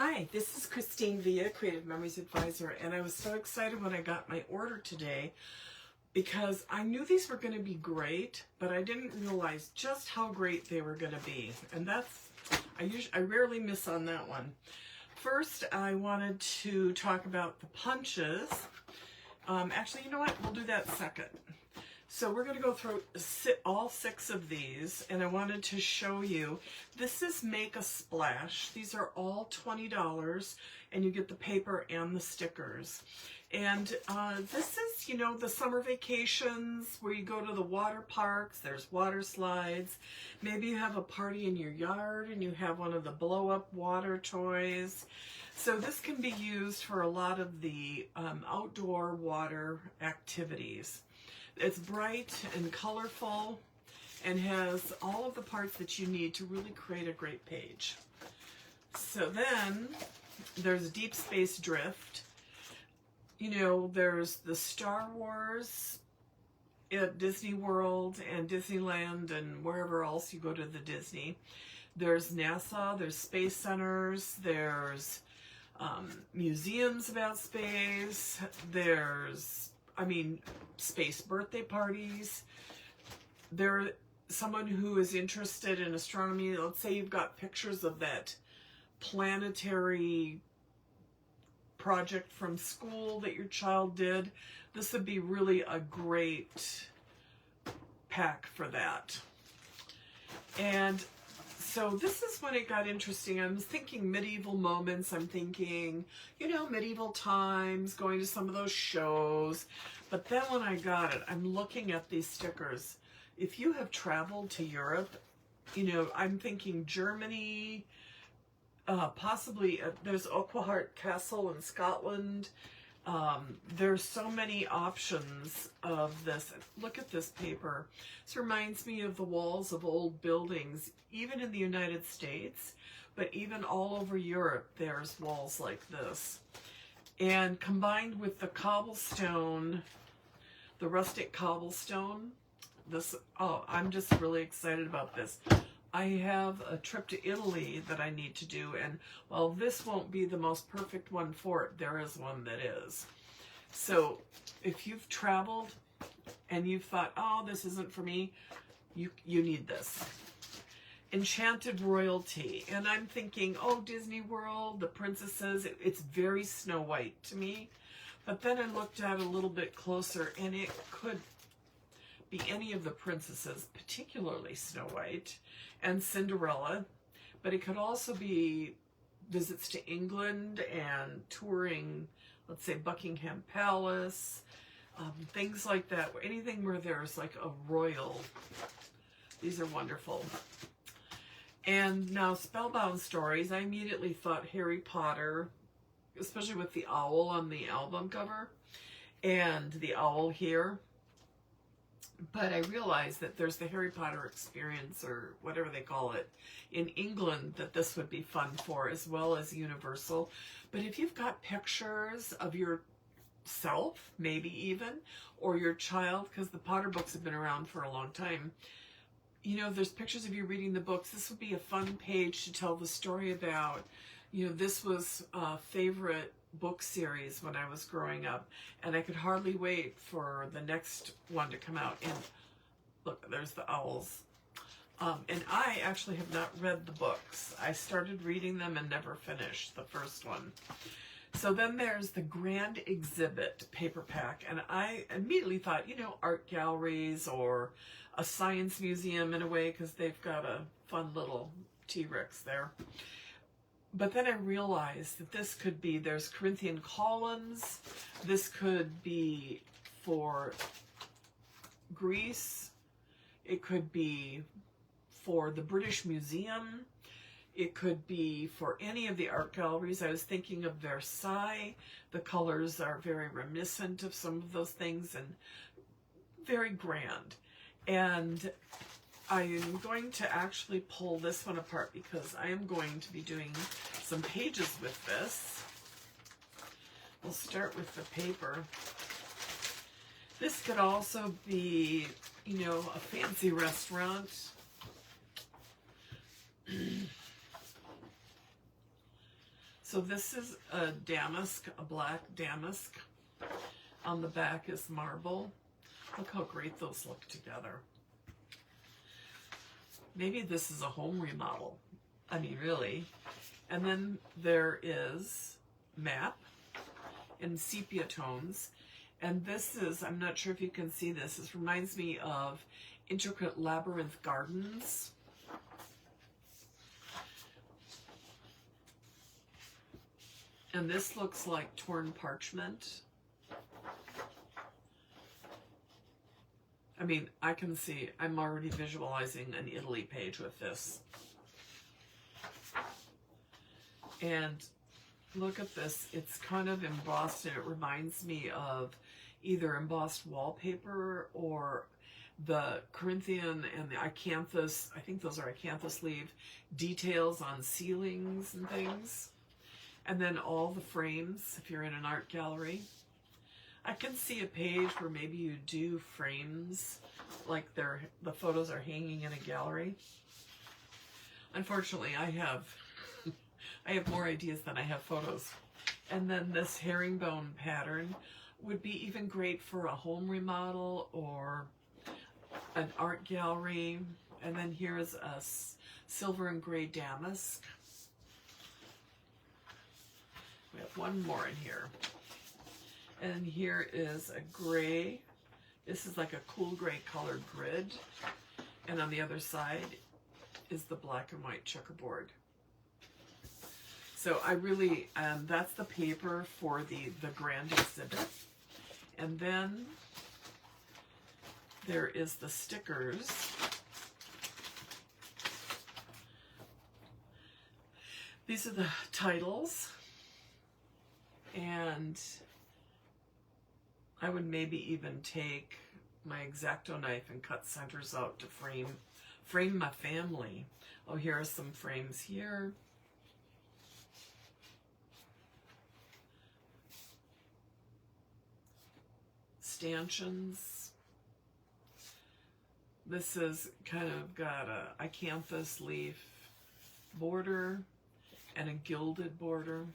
Hi, this is Christine Villa, Creative Memories Advisor, and I was so excited when I got my order today because I knew these were going to be great, but I didn't realize just how great they were going to be. And I rarely miss on that one. First, I wanted to talk about the punches. Actually, you know what? We'll do that second. So we're going to go through all 6 of these, and I wanted to show you. This is Make a Splash. These are all $20, and you get the paper and the stickers. And this is, the summer vacations where you go to the water parks. There's water slides. Maybe you have a party in your yard and you have one of the blow-up water toys. So this can be used for a lot of the outdoor water activities. It's bright and colorful and has all of the parts that you need to really create a great page. So then there's Deep Space Drift. There's the Star Wars at Disney World and Disneyland and wherever else you go to the Disney. There's NASA, there's space centers, there's museums about space, there's space birthday parties. Someone who is interested in astronomy, let's say you've got pictures of that planetary project from school that your child did. This would be really a great pack for that. And so this is when it got interesting. I was thinking medieval moments. I'm thinking, medieval times, going to some of those shows. But then when I got it, I'm looking at these stickers. If you have traveled to Europe, I'm thinking Germany, possibly there's Oakwhart Castle in Scotland. There's so many options of this. Look at this paper. This reminds me of the walls of old buildings, even in the United States, but even all over Europe, there's walls like this. And combined with the cobblestone, the rustic cobblestone, I'm just really excited about this. I have a trip to Italy that I need to do, and while this won't be the most perfect one for it, there is one that is. So if you've traveled and you've thought, oh, this isn't for me, you need this. Enchanted Royalty. And I'm thinking, oh, Disney World, the princesses, it's very Snow White to me. But then I looked at it a little bit closer, and it could be any of the princesses, particularly Snow White and Cinderella, but it could also be visits to England and touring, let's say, Buckingham Palace, things like that. Anything where there's like a royal. These are wonderful. And now Spellbound Stories, I immediately thought Harry Potter, especially with the owl on the album cover and the owl here. But I realized that there's the Harry Potter experience, or whatever they call it, in England, that this would be fun for, as well as Universal. But if you've got pictures of yourself, maybe even, or your child, because the Potter books have been around for a long time, there's pictures of you reading the books. This would be a fun page to tell the story about. This was a favorite book series when I was growing up, and I could hardly wait for the next one to come out. And look, there's the owls. And I actually have not read the books. I started reading them and never finished the first one. So then there's the Grand Exhibit paper pack, and I immediately thought, art galleries or a science museum in a way, because they've got a fun little T-Rex there. But then I realized that this could be, there's Corinthian columns, this could be for Greece, it could be for the British Museum, it could be for any of the art galleries. I was thinking of Versailles. The colors are very reminiscent of some of those things and very grand. And I am going to actually pull this one apart because I am going to be doing some pages with this. We'll start with the paper. This could also be, a fancy restaurant. So this is a damask, a black damask. On the back is marble. Look how great those look together. Maybe this is a home remodel. I mean, really. And then there is map in sepia tones. And this is, I'm not sure if you can see this, this reminds me of Intricate Labyrinth Gardens. And this looks like torn parchment. I mean, I can see, I'm already visualizing an Italy page with this. And look at this, it's kind of embossed, and it reminds me of either embossed wallpaper or the Corinthian and the acanthus, I think those are acanthus leaf details on ceilings and things. And then all the frames, if you're in an art gallery. I can see a page where maybe you do frames, like the photos are hanging in a gallery. Unfortunately, I have more ideas than I have photos. And then this herringbone pattern would be even great for a home remodel or an art gallery. And then here's a silver and gray damask. We have one more in here. And here is a gray. This is like a cool gray colored grid. And on the other side is the black and white checkerboard. So I really, that's the paper for the grand exhibit. And then there is the stickers. These are the titles. And I would maybe even take my X-Acto knife and cut centers out to frame my family. Oh, here are some frames here. Stanchions. This is kind of got a acanthus leaf border and a gilded border.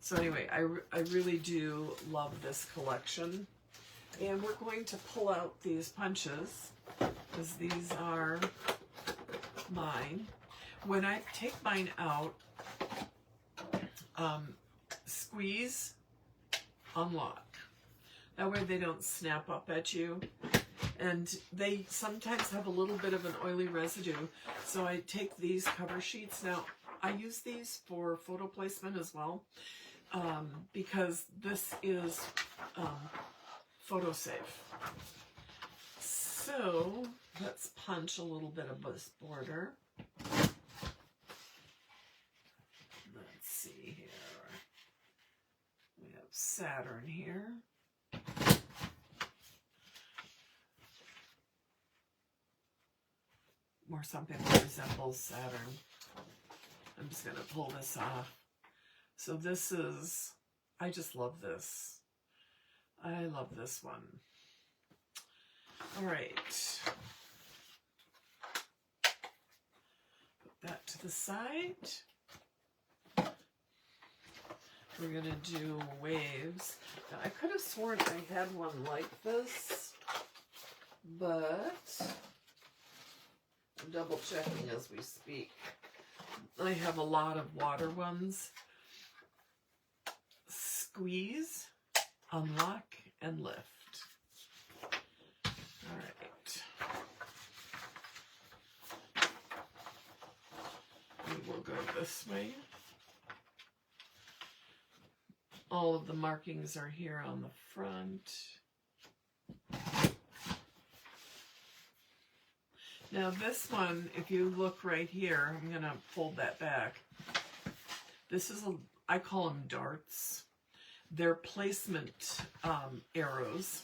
So anyway, I really do love this collection. And we're going to pull out these punches, because these are mine. When I take mine out, squeeze, unlock. That way they don't snap up at you. And they sometimes have a little bit of an oily residue. So I take these cover sheets. Now, I use these for photo placement as well. Because this is photo safe. So let's punch a little bit of this border. Let's see here. We have Saturn here. Or something that resembles Saturn. I'm just going to pull this off. So this is, I just love this. I love this one. All right. Put that to the side. We're going to do waves. Now, I could have sworn I had one like this, but I'm double checking as we speak. I have a lot of water ones. Squeeze, unlock, and lift. All right. We will go this way. All of the markings are here on the front. Now this one, if you look right here, I'm going to fold that back. This is I call them darts. They're placement arrows.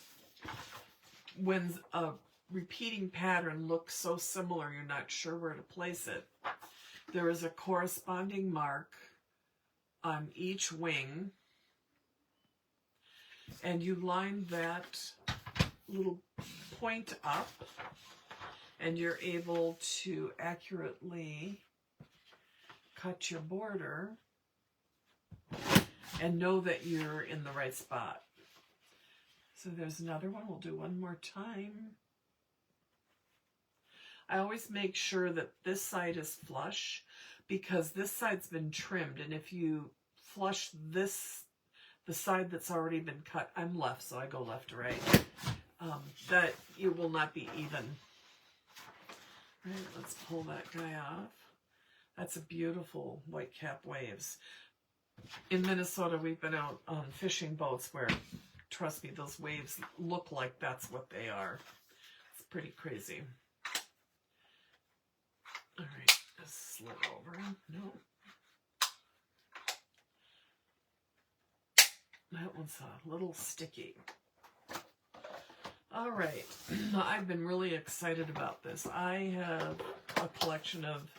When a repeating pattern looks so similar, you're not sure where to place it. There is a corresponding mark on each wing, and you line that little point up, and you're able to accurately cut your border and know that you're in the right spot. So there's another one. We'll do one more time. I always make sure that this side is flush because this side's been trimmed. And if you flush this, the side that's already been cut, I'm left, so I go left to right, that it will not be even. All right, let's pull that guy off. That's a beautiful white-cap waves. In Minnesota, we've been out on fishing boats where, trust me, those waves look like that's what they are. It's pretty crazy. All right, just slid over. No. That one's a little sticky. All right, I've been really excited about this. I have a collection of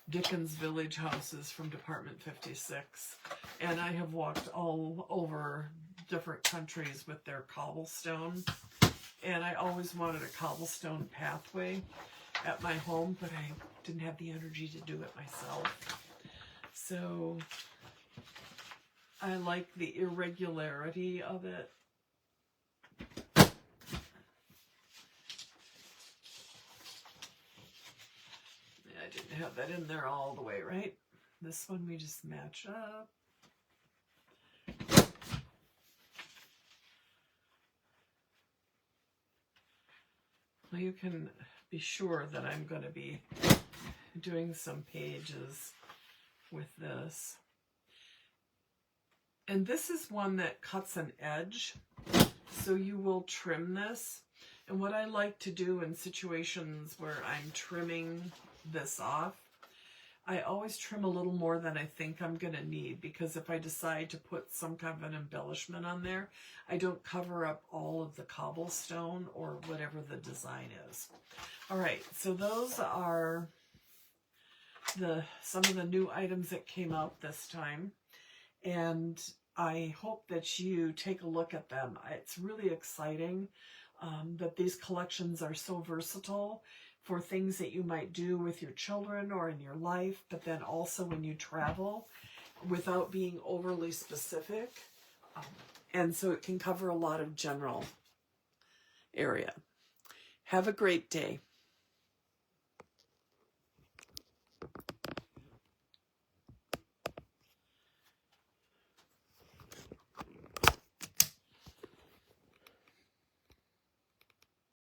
Dickens Village houses from Department 56, and I have walked all over different countries with their cobblestone, and I always wanted a cobblestone pathway at my home, but I didn't have the energy to do it myself. So I like the irregularity of it. I didn't have that in there all the way, right? This one we just match up. Well, you can be sure that I'm going to be doing some pages with this. And this is one that cuts an edge, so you will trim this. And what I like to do in situations where I'm trimming this off, I always trim a little more than I think I'm going to need, because if I decide to put some kind of an embellishment on there, I don't cover up all of the cobblestone or whatever the design is. All right, so those are some of the new items that came out this time, and I hope that you take a look at them. It's really exciting that these collections are so versatile for things that you might do with your children or in your life, but then also when you travel without being overly specific. And so it can cover a lot of general area. Have a great day.